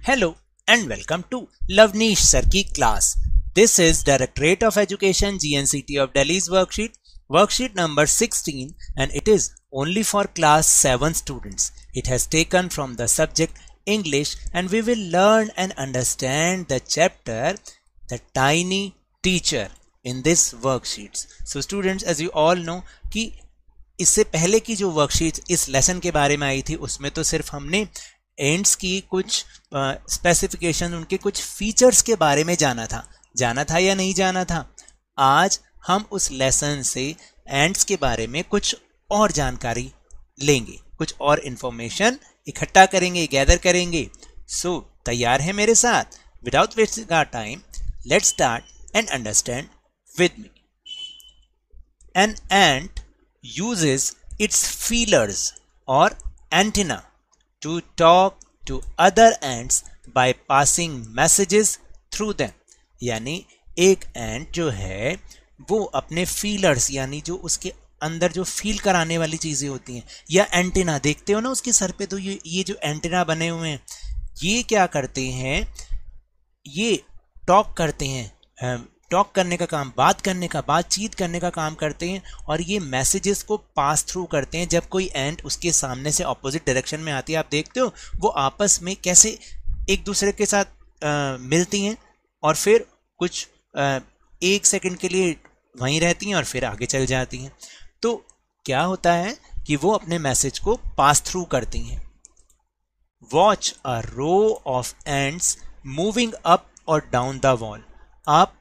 Hello and welcome to Lavneesh Sir ki class. This is Directorate of Education GNCT of Delhi's worksheet number 16, and it is only for class 7 students. It has taken from the subject English, and we will learn and understand the chapter The Tiny Teacher in this worksheets. So students, as you all know कि इससे पहले की जो worksheet इस lesson के बारे में आई थी उसमें तो सिर्फ हमने एंड्स की कुछ स्पेसिफिकेशन, उनके कुछ फीचर्स के बारे में जाना था या नहीं जाना था। आज हम उस लेसन से एंड्स के बारे में कुछ और जानकारी लेंगे, कुछ और इंफॉर्मेशन इकट्ठा करेंगे, गैदर करेंगे। सो तैयार है मेरे साथ? Without wasting our time, let's start and understand with me. An ant uses its feelers or antenna to talk to other ants by passing messages through them। यानी एक एंट जो है वो अपने फीलर्स यानी जो उसके अंदर जो फील कराने वाली चीजें होती हैं या एंटेना, देखते हो ना उसके सर पे, तो ये जो एंटेना बने हुए हैं ये क्या करते हैं, ये टॉक करते हैं, टॉक करने का काम, बातचीत करने का काम करते हैं, और ये मैसेजेस को पास थ्रू करते हैं। जब कोई एंट उसके सामने से ऑपोजिट डायरेक्शन में आती है, आप देखते हो वो आपस में कैसे एक दूसरे के साथ मिलती हैं और फिर कुछ एक सेकंड के लिए वहीं रहती हैं और फिर आगे चल जाती हैं। तो क्या होता है कि वो अपने मैसेज को पास थ्रू करती हैं। Watch a row of ants moving up और डाउन द वॉल। आप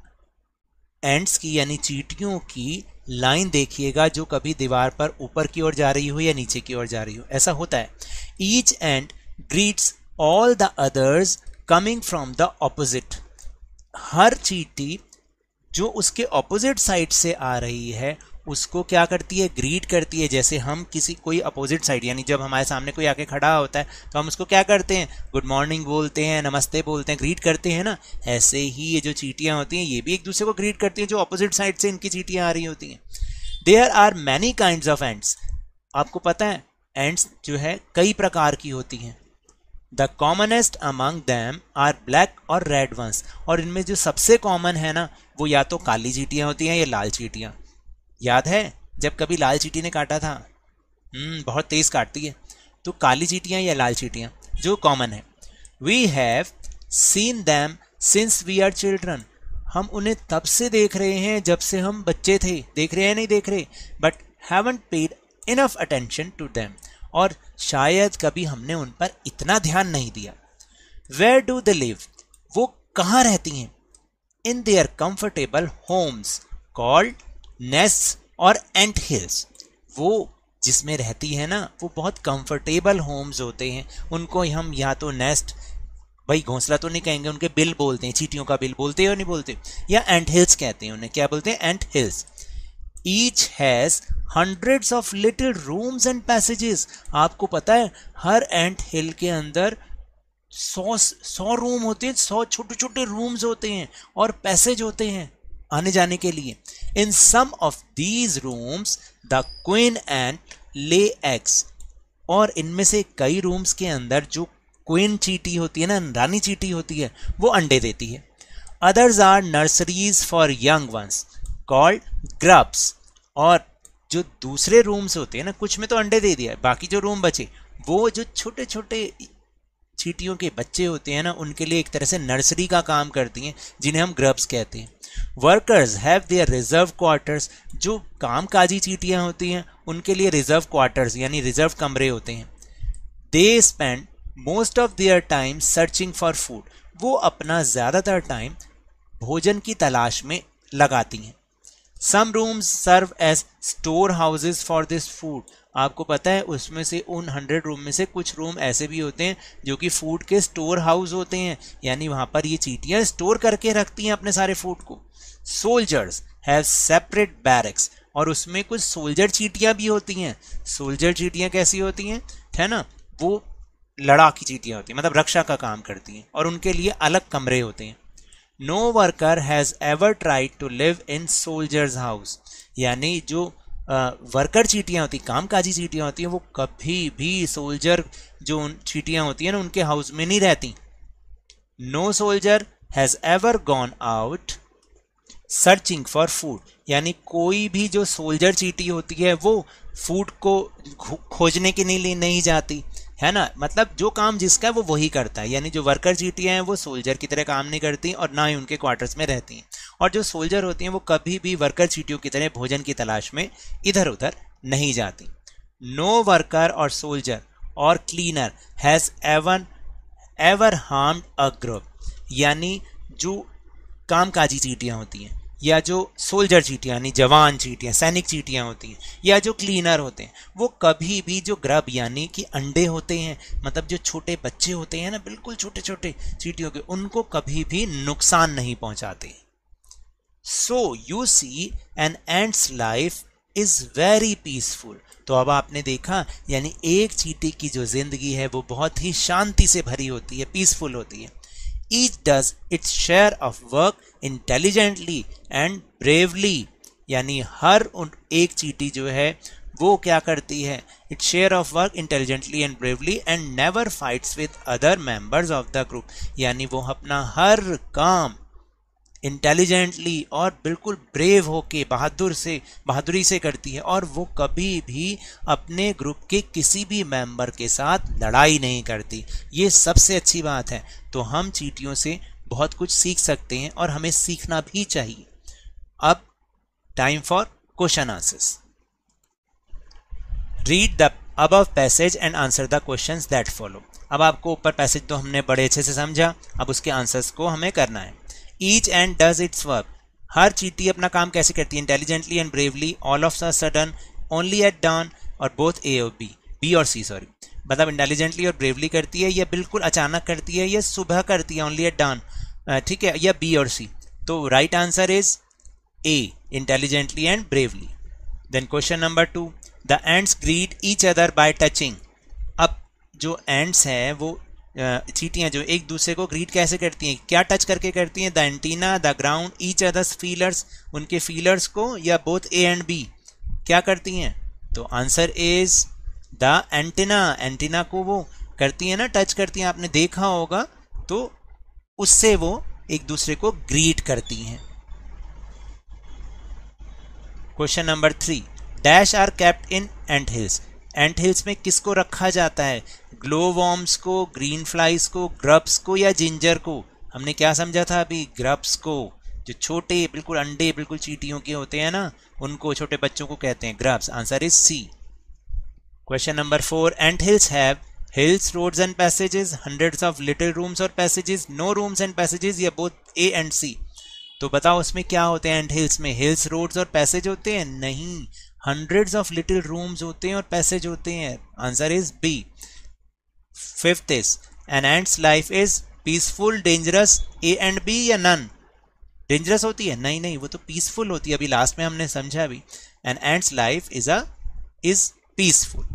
एंड्स की यानी चींटियों की लाइन देखिएगा जो कभी दीवार पर ऊपर की ओर जा रही हो या नीचे की ओर जा रही हो, ऐसा होता है। Each ant greets all the others coming from the opposite. हर चींटी जो उसके ऑपोजिट साइड से आ रही है उसको क्या करती है, ग्रीट करती है। जैसे हम कोई अपोजिट साइड, यानी जब हमारे सामने कोई आके खड़ा होता है तो हम उसको क्या करते हैं, गुड मॉर्निंग बोलते हैं, नमस्ते बोलते हैं, ग्रीट करते हैं ना। ऐसे ही ये जो चींटियां होती हैं ये भी एक दूसरे को ग्रीट करती हैं जो अपोजिट साइड से इनकी चींटियां आ रही होती हैं। There are many kinds of ants. आपको पता है एंट्स जो है कई प्रकार की होती हैं। The commonest among them are black और रेड वंस। और इनमें जो सबसे कॉमन है ना वो या तो काली चींटियां होती हैं या लाल चींटियां। याद है जब कभी लाल चींटी ने काटा था, बहुत तेज काटती है, तो काली चींटियां या लाल चींटियां जो कॉमन है। We have seen them since we are children. हम उन्हें तब से देख रहे हैं जब से हम बच्चे थे। देख रहे हैं नहीं देख रहे, but haven't paid enough attention to them. और शायद कभी हमने उन पर इतना ध्यान नहीं दिया। Where do they live. वो कहाँ रहती हैं? In their comfortable homes called nest और एंट हिल्स। वो जिसमें रहती है ना वो बहुत कंफर्टेबल होम्स होते हैं। उनको हम या तो नेस्ट, भाई घोंसला तो नहीं कहेंगे, उनके बिल बोलते हैं, चींटियों का बिल बोलते हैं और नहीं बोलते, या एंट हिल्स कहते हैं उन्हें। क्या बोलते हैं? Ant hills. Each has hundreds of little rooms and passages. आपको पता है हर एंट हिल के अंदर 100 रूम होते हैं, 100 छोटे छोटे रूम्स होते हैं और पैसेज होते हैं आने जाने के लिए। In some of these rooms the queen ant lay eggs. और इनमें से कई रूम्स के अंदर जो क्वीन चींटी होती है ना, रानी चींटी होती है, वो अंडे देती है। Others are nurseries for young ones called grubs. और जो दूसरे रूम्स होते हैं ना, कुछ में तो अंडे दे दिया, बाकी जो रूम बचे वो जो छोटे छोटे चींटियों के बच्चे होते हैं ना, उनके लिए एक तरह से नर्सरी का काम करती हैं, जिन्हें हम ग्रब्स कहते हैं। Workers have their reserve quarters. जो कामकाजी चींटियां होती हैं उनके लिए रिजर्व क्वार्टर्स यानी रिजर्व कमरे होते हैं। They spend most of their time searching for food. वो अपना ज्यादातर टाइम भोजन की तलाश में लगाती हैं। Some rooms serve as store houses for this food. आपको पता है उसमें से उन 100 रूम में से कुछ रूम ऐसे भी होते हैं जो कि फूड के स्टोर हाउस होते हैं, यानी वहां पर ये चींटियां स्टोर करके रखती हैं अपने सारे फूड को। Soldiers have separate barracks. और उसमें कुछ सोल्जर चींटियां भी होती हैं। सोल्जर चींटियां कैसी होती हैं, है ना, वो लड़ाकी चींटियां होती हैं, मतलब रक्षा का काम करती हैं, और उनके लिए अलग कमरे होते हैं। No worker has ever tried to live in soldiers house. यानी जो वर्कर चींटियां होती, कामकाजी चींटियां होती हैं, वो कभी भी सोल्जर जो चींटियां होती हैं ना उनके हाउस में नहीं रहती। No soldier has ever gone out searching for food, यानी कोई भी जो सोल्जर चींटी होती है वो फूड को खोजने के लिए नहीं जाती है ना, मतलब जो काम जिसका है वो वही करता है। यानी जो वर्कर चींटियां हैं वो सोल्जर की तरह काम नहीं करती और ना ही उनके क्वार्टर्स में रहती हैं, और जो सोल्जर होती हैं वो कभी भी वर्कर चींटियों की तरह भोजन की तलाश में इधर उधर नहीं जाती। नो वर्कर और सोल्जर और cleaner has ever harmed a group, यानी जो कामकाजी चींटियां होती हैं या जो सोल्जर चींटियां यानी जवान चींटियां सैनिक चींटियां होती हैं या जो क्लीनर होते हैं वो कभी भी जो ग्रब यानी कि अंडे होते हैं, मतलब जो छोटे बच्चे होते हैं ना बिल्कुल छोटे छोटे चींटियों के, उनको कभी भी नुकसान नहीं पहुंचाते। So you see an ant's life is very peaceful. तो अब आपने देखा यानी एक चींटी की जो जिंदगी है वो बहुत ही शांति से भरी होती है, पीसफुल होती है। Each does its share of work intelligently and bravely, यानी हर एक चींटी जो है वो क्या करती है, its share of work intelligently and bravely and never fights with other members of the group, यानी वो अपना हर काम इंटेलिजेंटली और बिल्कुल ब्रेव होके बहादुरी से करती है, और वो कभी भी अपने ग्रुप के किसी भी मेंबर के साथ लड़ाई नहीं करती। ये सबसे अच्छी बात है। तो हम चींटियों से बहुत कुछ सीख सकते हैं और हमें सीखना भी चाहिए। अब time for question answers. Read the above passage and answer the questions that follow. अब आपको ऊपर पैसेज तो हमने बड़े अच्छे से समझा, अब उसके आंसर्स को हमें करना है। Each ant does its work, हर चींटी अपना काम कैसे करती है, intelligently and bravely, all of a sudden, only at dawn, और बोथ ए और बी और सी सॉरी, मतलब इंटेलिजेंटली और ब्रेवली करती है या बिल्कुल अचानक करती है या सुबह करती है ओनली एट dawn, ठीक है, या बी और सी। तो right answer is A, intelligently and bravely. Then question number 2, the ants greet each other by touching. अब जो एंट्स हैं वो चींटियां जो एक दूसरे को ग्रीट कैसे करती हैं, क्या टच करके करती हैं, the antenna, the ground, each others feelers, उनके फीलर्स को, या बोथ ए एंड बी क्या करती हैं। तो answer is the antenna, antenna को वो करती हैं ना, टच करती हैं, आपने देखा होगा, तो उससे वो एक दूसरे को ग्रीट करती हैं। Question number 3, dash are kept in ant hills. Ant hills में किसको रखा जाता है, ग्लो वॉर्म्स को, ग्रीन फ्लाइज को, ग्रब्स को, या जिंजर को। हमने क्या समझा था अभी, ग्रब्स को, जो छोटे बिल्कुल अंडे बिल्कुल चींटियों के होते हैं ना, उनको छोटे बच्चों को कहते हैं grubs. Answer is C. Question number 4, ant hills have hills, roads and passages, hundreds of little rooms और passages, no rooms and passages, या बोथ ए एंड सी। तो बताओ उसमें क्या होते हैं एंट हिल्स में, हिल्स, रोड्स और पैसेज होते हैं? नहीं, हंड्रेड्स ऑफ लिटिल रूम्स होते हैं और पैसेज होते हैं। Answer is B. 5th is an ant's life is peaceful, dangerous, A and B, या नन। डेंजरस होती है? नहीं नहीं, वो तो पीसफुल होती है, अभी लास्ट में हमने समझा भी। An ant's life is peaceful.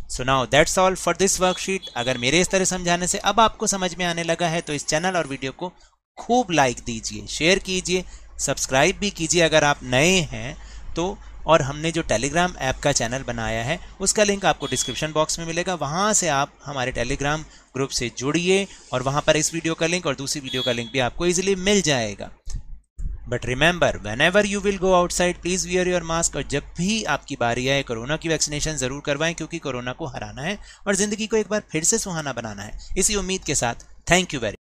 So now that's all for this worksheet. अगर मेरे इस तरह समझाने से अब आपको समझ में आने लगा है तो इस चैनल और वीडियो को खूब लाइक दीजिए, शेयर कीजिए, सब्सक्राइब भी कीजिए अगर आप नए हैं तो। और हमने जो टेलीग्राम ऐप का चैनल बनाया है उसका लिंक आपको डिस्क्रिप्शन बॉक्स में मिलेगा, वहाँ से आप हमारे टेलीग्राम ग्रुप से जुड़िए और वहाँ पर इस वीडियो का लिंक और दूसरी वीडियो का लिंक भी आपको इजीली मिल जाएगा। But remember, whenever you will go outside please wear your mask. और जब भी आपकी बारी आए कोरोना की वैक्सीनेशन जरूर करवाएं, क्योंकि कोरोना को हराना है और जिंदगी को एक बार फिर से सुहाना बनाना है। इसी उम्मीद के साथ थैंक यू वेरी